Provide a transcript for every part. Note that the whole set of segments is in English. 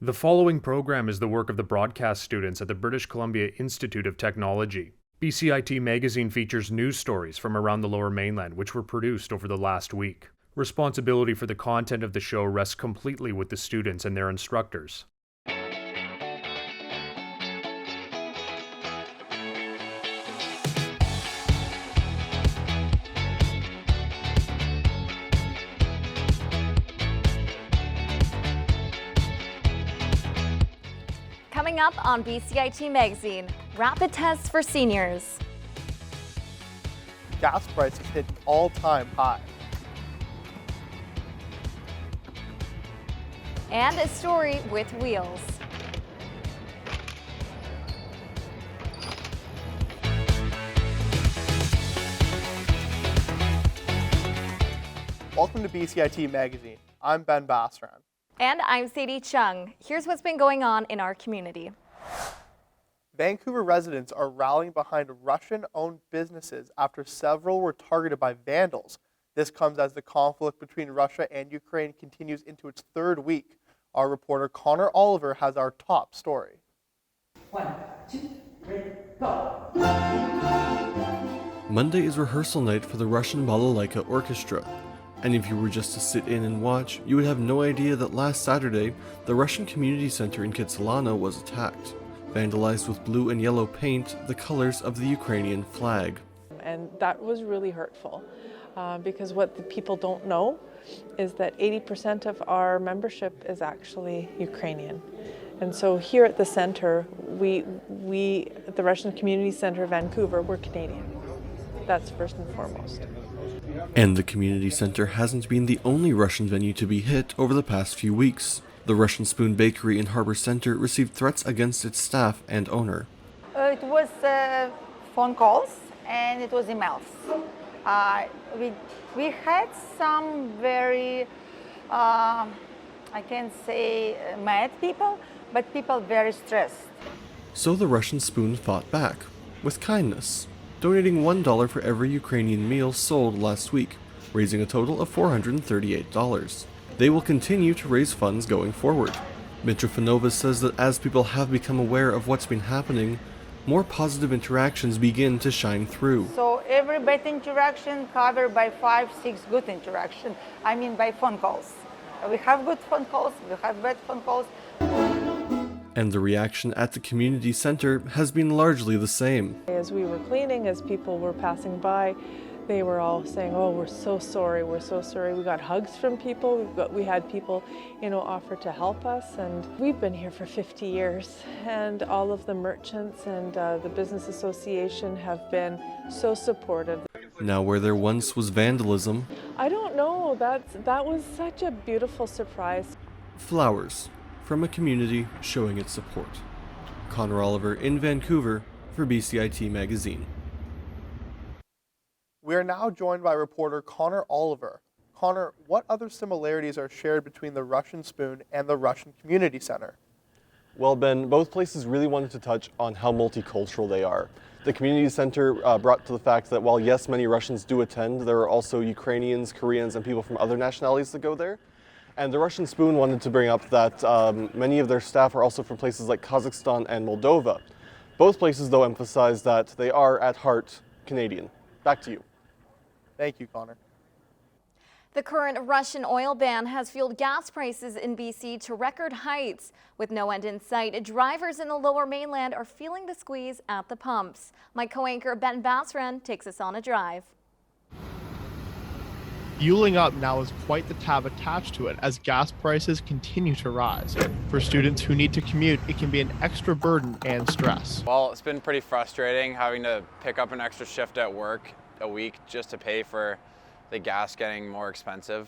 The following program is the work of the broadcast students at the British Columbia Institute of Technology. BCIT Magazine features news stories from around the Lower Mainland which were produced over the last week. Responsibility for the content of the show rests completely with the students and their instructors. Coming up on BCIT Magazine, rapid tests for seniors. Gas prices hit an all-time high. And a story with wheels. Welcome to BCIT Magazine. I'm Ben Basran. And I'm Sadie Chung. Here's what's been going on in our community. Vancouver residents are rallying behind Russian-owned businesses after several were targeted by vandals. This comes as the conflict between Russia and Ukraine continues into its third week. Our reporter Connor Oliver has our top story. 1, 2, 3, go! Monday is rehearsal night for the Russian Balalaika Orchestra. And if you were just to sit in and watch, you would have no idea that last Saturday, the Russian Community Center in Kitsilano was attacked, vandalized with blue and yellow paint, the colors of the Ukrainian flag. And that was really hurtful because what the people don't know is that 80% of our membership is actually Ukrainian. And so here at the center, we at the Russian Community Center Vancouver, we're Canadian. That's first and foremost. And the community center hasn't been the only Russian venue to be hit over the past few weeks. The Russian Spoon Bakery in Harbour Center received threats against its staff and owner. It was phone calls and it was emails. We had some very, I can't say mad people, but people very stressed. So the Russian Spoon fought back, with kindness, donating $1 for every Ukrainian meal sold last week, raising a total of $438. They will continue to raise funds going forward. Mitrofanova says that as people have become aware of what's been happening, more positive interactions begin to shine through. So every bad interaction covered by 5-6 good interaction. I mean by phone calls. We have good phone calls, we have bad phone calls. And the reaction at the community center has been largely the same. As we were cleaning, as people were passing by, they were all saying, "Oh, we're so sorry, we're so sorry." We got hugs from people. We had people, offer to help us. And we've been here for 50 years. And all of the merchants and the business association have been so supportive. Now where there once was vandalism, I don't know. That was such a beautiful surprise. flowers from a community showing its support. Connor Oliver in Vancouver for BCIT Magazine. We are now joined by reporter Connor Oliver. Connor, what other similarities are shared between the Russian Spoon and the Russian Community Center? Well, Ben, both places really wanted to touch on how multicultural they are. The community center brought to the fact that while yes, many Russians do attend, there are also Ukrainians, Koreans, and people from other nationalities that go there. And the Russian Spoon wanted to bring up that many of their staff are also from places like Kazakhstan and Moldova. Both places, though, emphasize that they are, at heart, Canadian. Back to you. Thank you, Connor. The current Russian oil ban has fueled gas prices in BC to record heights. With no end in sight, drivers in the Lower Mainland are feeling the squeeze at the pumps. My co-anchor Ben Basran takes us on a drive. Fueling up now is quite the tab attached to it as gas prices continue to rise. For students who need to commute, it can be an extra burden and stress. Well, it's been pretty frustrating having to pick up an extra shift at work a week just to pay for the gas getting more expensive.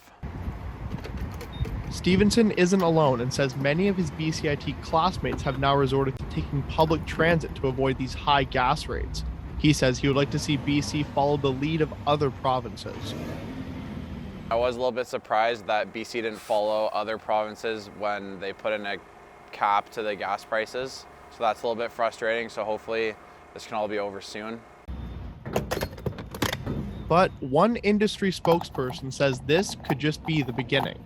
Stevenson isn't alone and says many of his BCIT classmates have now resorted to taking public transit to avoid these high gas rates. He says he would like to see BC follow the lead of other provinces. I was a little bit surprised that BC didn't follow other provinces when they put in a cap to the gas prices. So that's a little bit frustrating. So hopefully this can all be over soon. But one industry spokesperson says this could just be the beginning.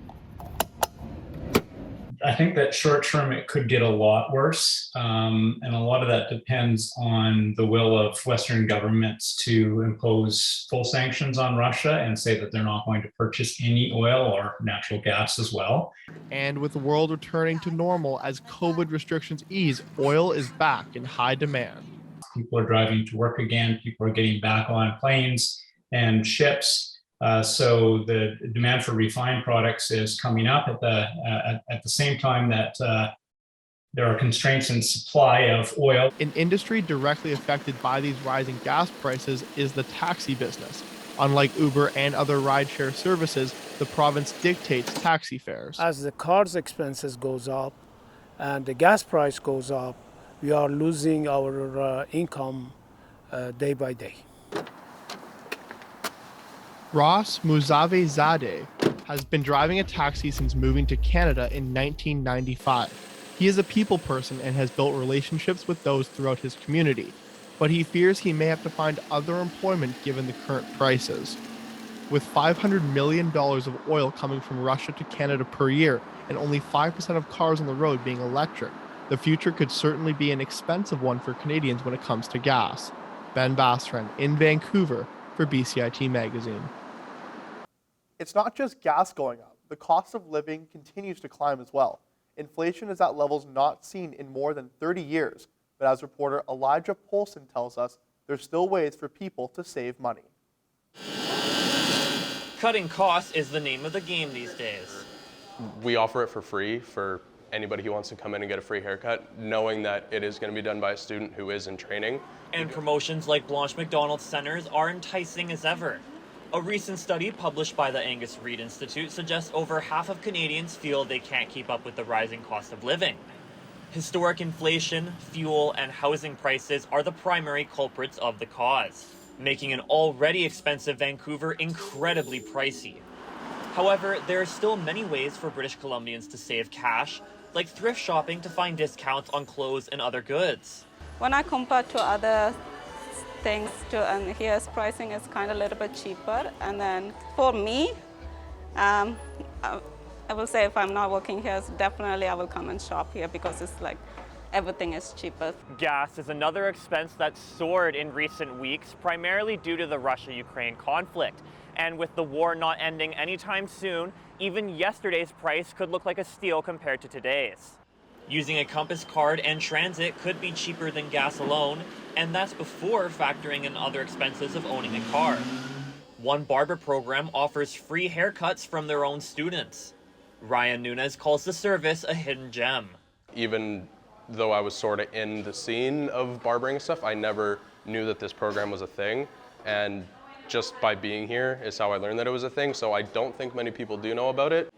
I think that short term it could get a lot worse. And a lot of that depends on the will of Western governments to impose full sanctions on Russia and say that they're not going to purchase any oil or natural gas as well. And with the world returning to normal as COVID restrictions ease, oil is back in high demand. People are driving to work again. People are getting back on planes and ships. So the demand for refined products is coming up at the same time that there are constraints in supply of oil. An industry directly affected by these rising gas prices is the taxi business. Unlike Uber and other rideshare services, the province dictates taxi fares. As the car's expenses goes up and the gas price goes up, we are losing our income day by day. Ross Muzave-Zadeh has been driving a taxi since moving to Canada in 1995. He is a people person and has built relationships with those throughout his community, but he fears he may have to find other employment given the current prices. With $500 million of oil coming from Russia to Canada per year and only 5% of cars on the road being electric, the future could certainly be an expensive one for Canadians when it comes to gas. Ben Bastren in Vancouver for BCIT Magazine. It's not just gas going up. The cost of living continues to climb as well. Inflation is at levels not seen in more than 30 years. But as reporter Elijah Polson tells us, there's still ways for people to save money. Cutting costs is the name of the game these days. We offer it for free for anybody who wants to come in and get a free haircut, knowing that it is going to be done by a student who is in training. And promotions like Blanche McDonald Centers are enticing as ever. A recent study published by the Angus Reid Institute suggests over half of Canadians feel they can't keep up with the rising cost of living. Historic inflation, fuel, and housing prices are the primary culprits of the cause, making an already expensive Vancouver incredibly pricey. However, there are still many ways for British Columbians to save cash, like thrift shopping to find discounts on clothes and other goods. When I compare to other things, and here's pricing is kind of a little bit cheaper. And then for me, I will say if I'm not working here, definitely I will come and shop here because it's like everything is cheaper. Gas is another expense that soared in recent weeks, primarily due to the Russia-Ukraine conflict. And with the war not ending anytime soon, even yesterday's price could look like a steal compared to today's. Using a Compass card and transit could be cheaper than gas alone, and that's before factoring in other expenses of owning a car. One barber program offers free haircuts from their own students. Ryan Nunez calls the service a hidden gem. Even though I was sort of in the scene of barbering and stuff, I never knew that this program was a thing. And just by being here is how I learned that it was a thing, so I don't think many people do know about it.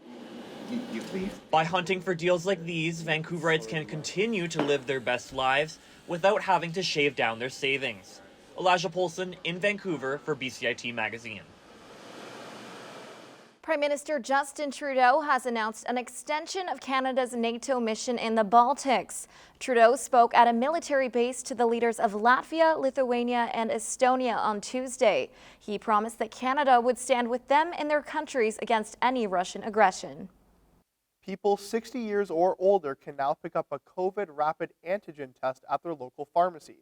By hunting for deals like these, Vancouverites can continue to live their best lives without having to shave down their savings. Elijah Polson in Vancouver for BCIT Magazine. Prime Minister Justin Trudeau has announced an extension of Canada's NATO mission in the Baltics. Trudeau spoke at a military base to the leaders of Latvia, Lithuania, and Estonia on Tuesday. He promised that Canada would stand with them in their countries against any Russian aggression. People 60 years or older can now pick up a COVID rapid antigen test at their local pharmacy.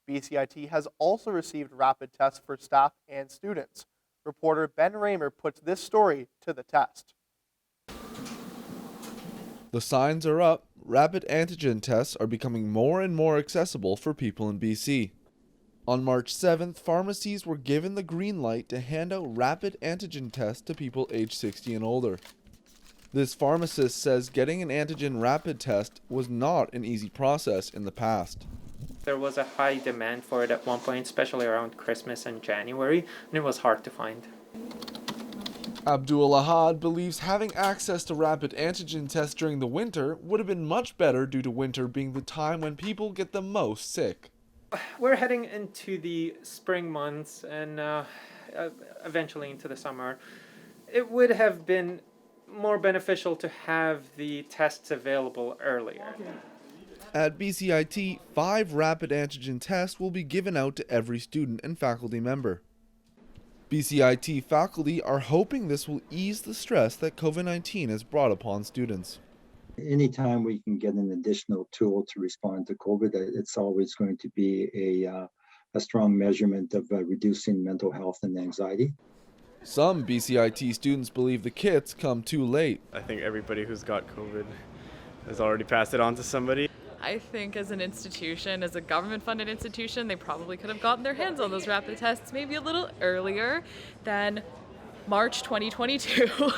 BCIT has also received rapid tests for staff and students. Reporter Ben Raymer puts this story to the test. The signs are up. Rapid antigen tests are becoming more and more accessible for people in BC. On March 7th, pharmacies were given the green light to hand out rapid antigen tests to people aged 60 and older. This pharmacist says getting an antigen rapid test was not an easy process in the past. There was a high demand for it at one point, especially around Christmas and January, and it was hard to find. Abdul Ahad believes having access to rapid antigen tests during the winter would have been much better due to winter being the time when people get the most sick. We're heading into the spring months and eventually into the summer. It would have been more beneficial to have the tests available earlier. At BCIT, 5 rapid antigen tests will be given out to every student and faculty member. BCIT faculty are hoping this will ease the stress that COVID-19 has brought upon students. Anytime we can get an additional tool to respond to COVID, it's always going to be a strong measurement of reducing mental health and anxiety. Some BCIT students believe the kits come too late. I think everybody who's got COVID has already passed it on to somebody. I think as an institution, as a government-funded institution, they probably could have gotten their hands on those rapid tests maybe a little earlier than March 2022.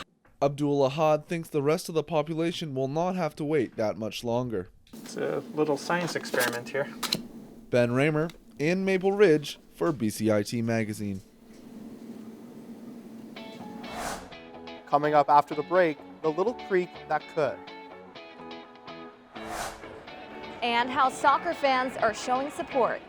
Abdul Ahad thinks the rest of the population will not have to wait that much longer. It's a little science experiment here. Ben Raymer in Maple Ridge for BCIT Magazine. Coming up after the break, the little creek that could. And how soccer fans are showing support.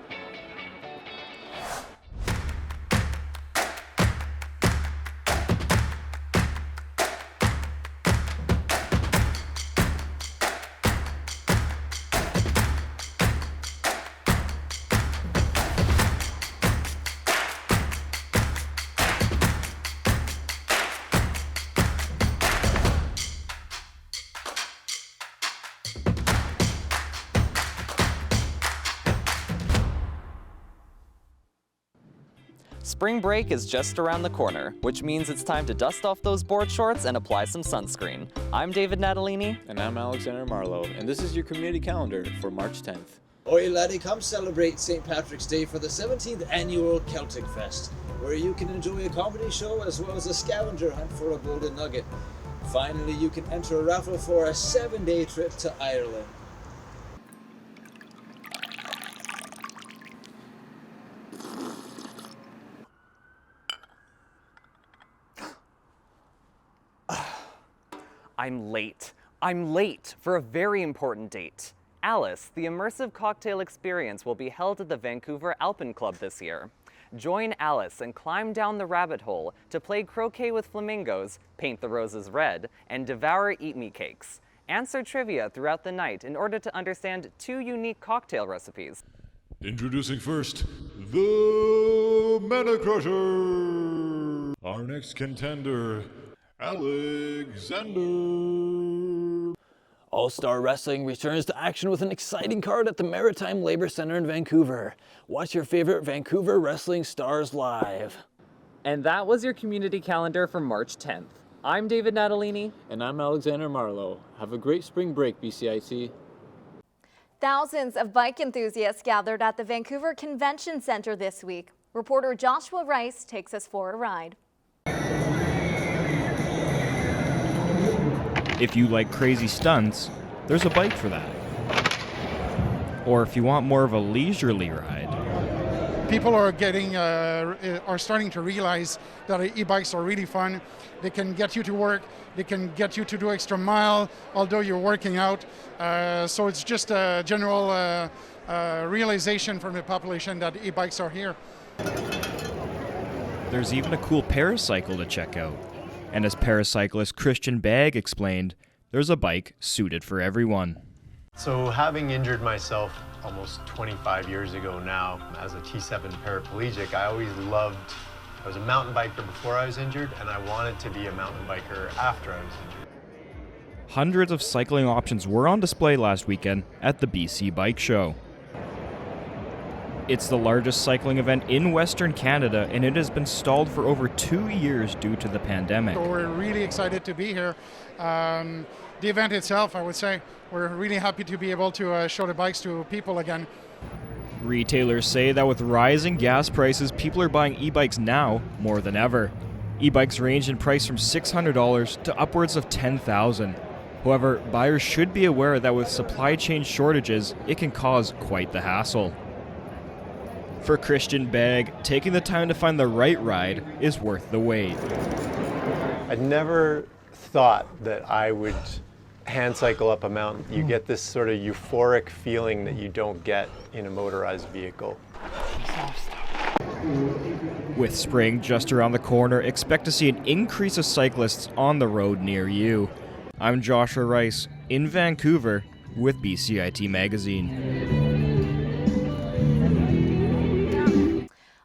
Spring break is just around the corner, which means it's time to dust off those board shorts and apply some sunscreen. I'm David Natalini. And I'm Alexander Marlowe, and this is your community calendar for March 10th. Oi laddie, come celebrate St. Patrick's Day for the 17th annual Celtic Fest, where you can enjoy a comedy show as well as a scavenger hunt for a golden nugget. Finally, you can enter a raffle for a 7-day trip to Ireland. I'm late for a very important date. Alice, the immersive cocktail experience, will be held at the Vancouver Alpine Club this year. Join Alice and climb down the rabbit hole to play croquet with flamingos, paint the roses red, and devour eat-me cakes. Answer trivia throughout the night in order to understand 2 unique cocktail recipes. Introducing first, the Mana Crusher! Our next contender, Alexander. All-Star Wrestling returns to action with an exciting card at the Maritime Labor Center in Vancouver. Watch your favorite Vancouver wrestling stars live. And that was your community calendar for March 10th. I'm David Natalini. And I'm Alexander Marlowe. Have a great spring break, BCIT. Thousands of bike enthusiasts gathered at the Vancouver Convention Center this week. Reporter Joshua Rice takes us for a ride. If you like crazy stunts, there's a bike for that. Or if you want more of a leisurely ride. People are starting to realize that e-bikes are really fun. They can get you to work. They can get you to do extra mile, although you're working out. So it's just a general realization from the population that e-bikes are here. There's even a cool paracycle to check out. And as paracyclist Christian Bagg explained, there's a bike suited for everyone. So having injured myself almost 25 years ago now as a T7 paraplegic, I was a mountain biker before I was injured, and I wanted to be a mountain biker after I was injured. Hundreds of cycling options were on display last weekend at the BC Bike Show. It's the largest cycling event in Western Canada, and it has been stalled for over 2 years due to the pandemic. So we're really excited to be here. The event itself, I would say, we're really happy to be able to show the bikes to people again. Retailers say that with rising gas prices, people are buying e-bikes now more than ever. E-bikes range in price from $600 to upwards of $10,000. However, buyers should be aware that with supply chain shortages, it can cause quite the hassle. For Christian Bagg, taking the time to find the right ride is worth the wait. I'd never thought that I would hand cycle up a mountain. You get this sort of euphoric feeling that you don't get in a motorized vehicle. With spring just around the corner, expect to see an increase of cyclists on the road near you. I'm Joshua Rice in Vancouver with BCIT Magazine.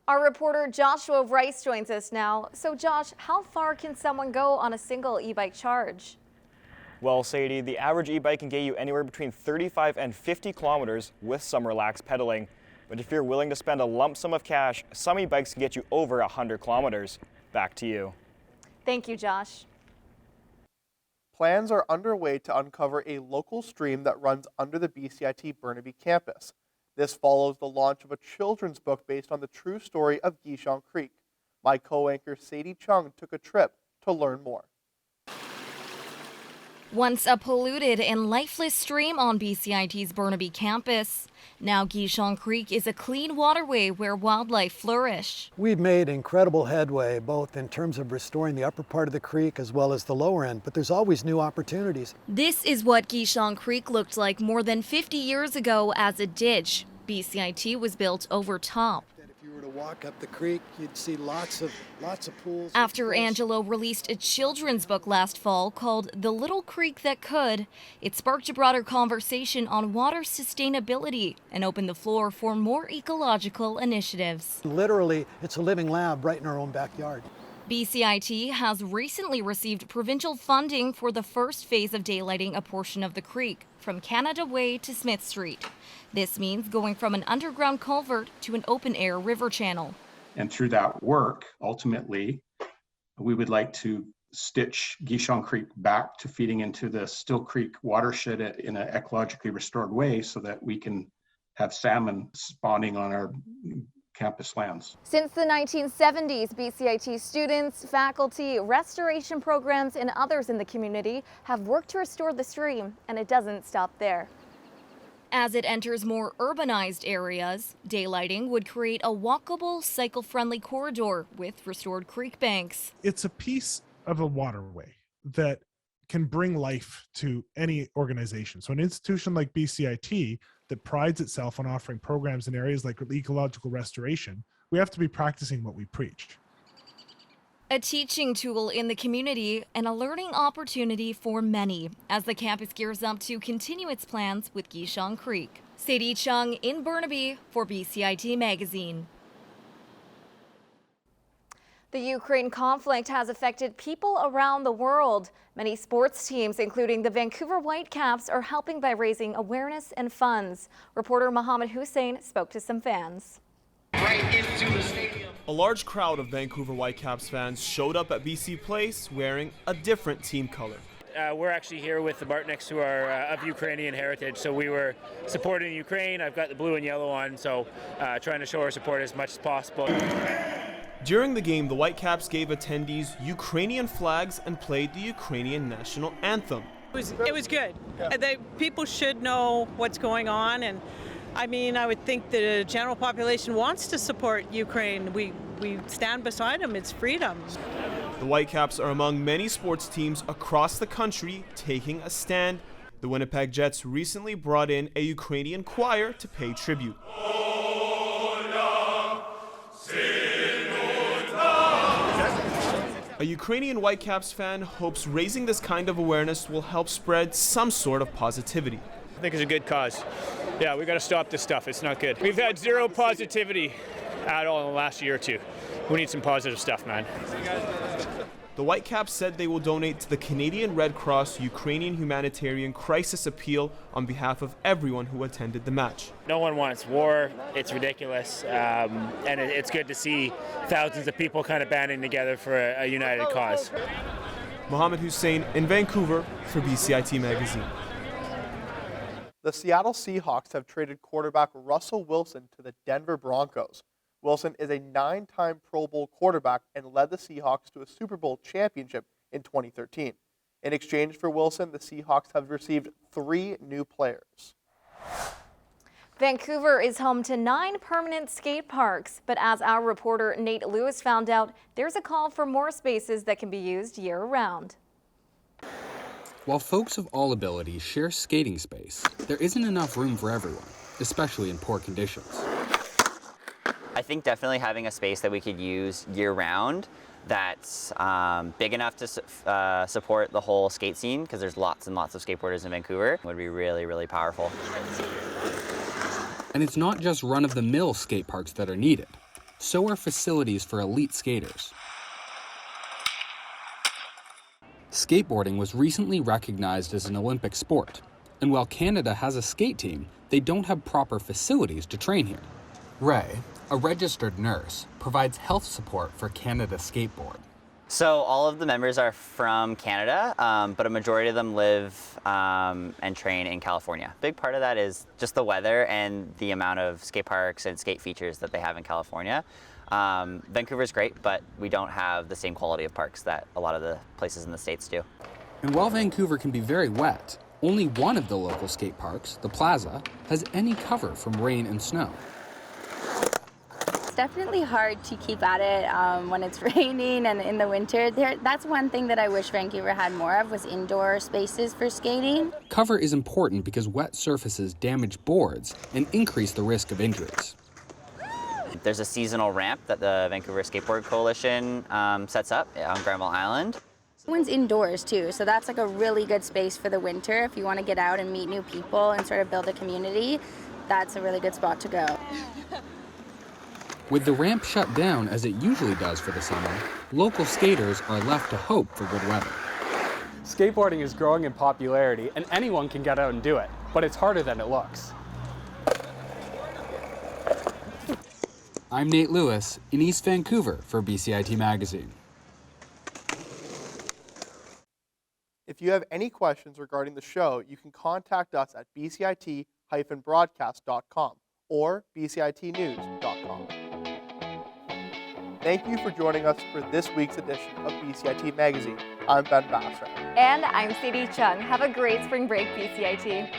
Our reporter Joshua Rice joins us now. So Josh, how far can someone go on a single e-bike charge? Well, Sadie, the average e-bike can get you anywhere between 35 and 50 kilometers with some relaxed pedaling. But if you're willing to spend a lump sum of cash, some e-bikes can get you over 100 kilometers. Back to you. Thank you, Josh. Plans are underway to uncover a local stream that runs under the BCIT Burnaby campus. This follows the launch of a children's book based on the true story of Guichon Creek. My co-anchor Sadie Chung took a trip to learn more. Once a polluted and lifeless stream on BCIT's Burnaby campus, now Guichon Creek is a clean waterway where wildlife flourish. We've made incredible headway both in terms of restoring the upper part of the creek as well as the lower end, but there's always new opportunities. This is what Guichon Creek looked like more than 50 years ago as a ditch. BCIT was built over top. If you were to walk up the creek, you'd see lots of pools. After Angelo released a children's book last fall called The Little Creek That Could, it sparked a broader conversation on water sustainability and opened the floor for more ecological initiatives. Literally, it's a living lab right in our own backyard. BCIT has recently received provincial funding for the first phase of daylighting a portion of the creek from Canada Way to Smith Street. This means going from an underground culvert to an open-air river channel. And through that work, ultimately, we would like to stitch Guichon Creek back to feeding into the Still Creek watershed in an ecologically restored way so that we can have salmon spawning on our campus lands. Since the 1970s, BCIT students, faculty, restoration programs, and others in the community have worked to restore the stream, and it doesn't stop there. As it enters more urbanized areas, daylighting would create a walkable, cycle-friendly corridor with restored creek banks. It's a piece of a waterway that can bring life to any organization. So an institution like BCIT that prides itself on offering programs in areas like ecological restoration, we have to be practicing what we preach. A teaching tool in the community and a learning opportunity for many as the campus gears up to continue its plans with Guichon Creek. Sadie Chung in Burnaby for BCIT Magazine. The Ukraine conflict has affected people around the world. Many sports teams, including the Vancouver Whitecaps, are helping by raising awareness and funds. Reporter Mohammed Hussein spoke to some fans. Right into the stadium. A large crowd of Vancouver Whitecaps fans showed up at BC Place wearing a different team color. We're actually here with the Bartniks who are of Ukrainian heritage, so we were supporting Ukraine. I've got the blue and yellow on, so trying to show our support as much as possible. During the game, the Whitecaps gave attendees Ukrainian flags and played the Ukrainian national anthem. It was good. Yeah. People should know what's going on, and I mean, I would think the general population wants to support Ukraine. We stand beside them. It's freedom. The Whitecaps are among many sports teams across the country taking a stand. The Winnipeg Jets recently brought in a Ukrainian choir to pay tribute. A Ukrainian Whitecaps fan hopes raising this kind of awareness will help spread some sort of positivity. I think it's a good cause. Yeah, we got to stop this stuff. It's not good. We've had zero positivity at all in the last year or two. We need some positive stuff, man. The Whitecaps said they will donate to the Canadian Red Cross Ukrainian Humanitarian Crisis Appeal on behalf of everyone who attended the match. No one wants war. It's ridiculous. And it's good to see thousands of people kind of banding together for a united cause. Mohammed Hussein in Vancouver for BCIT Magazine. The Seattle Seahawks have traded quarterback Russell Wilson to the Denver Broncos. Wilson is a 9-time Pro Bowl quarterback and led the Seahawks to a Super Bowl championship in 2013. In exchange for Wilson, the Seahawks have received 3 new players. Vancouver is home to 9 permanent skate parks, but as our reporter Nate Lewis found out, there's a call for more spaces that can be used year-round. While folks of all abilities share skating space, there isn't enough room for everyone, especially in poor conditions. I think definitely having a space that we could use year-round that's big enough to support the whole skate scene, because there's lots and lots of skateboarders in Vancouver, would be really, really powerful. And it's not just run-of-the-mill skate parks that are needed. So are facilities for elite skaters. Skateboarding was recently recognized as an Olympic sport, and while Canada has a skate team, they don't have proper facilities to train here. Ray, a registered nurse, provides health support for Canada Skateboard. So all of the members are from Canada, but a majority of them live and train in California. Big part of that is just the weather and the amount of skate parks and skate features that they have in California. Vancouver's great, but we don't have the same quality of parks that a lot of the places in the States do. And while Vancouver can be very wet, only one of the local skate parks, the Plaza, has any cover from rain and snow. Definitely hard to keep at it when it's raining and in the winter. That's one thing that I wish Vancouver had more of, was indoor spaces for skating. Cover is important because wet surfaces damage boards and increase the risk of injuries. There's a seasonal ramp that the Vancouver Skateboard Coalition sets up on Granville Island. One's indoors too, so that's like a really good space for the winter. If you want to get out and meet new people and sort of build a community, that's a really good spot to go. With the ramp shut down as it usually does for the summer, local skaters are left to hope for good weather. Skateboarding is growing in popularity and anyone can get out and do it, but it's harder than it looks. I'm Nate Lewis in East Vancouver for BCIT Magazine. If you have any questions regarding the show, you can contact us at bcit-broadcast.com or bcitnews.com. Thank you for joining us for this week's edition of BCIT Magazine. I'm Ben Bassra. And I'm Sadie Chung. Have a great spring break, BCIT.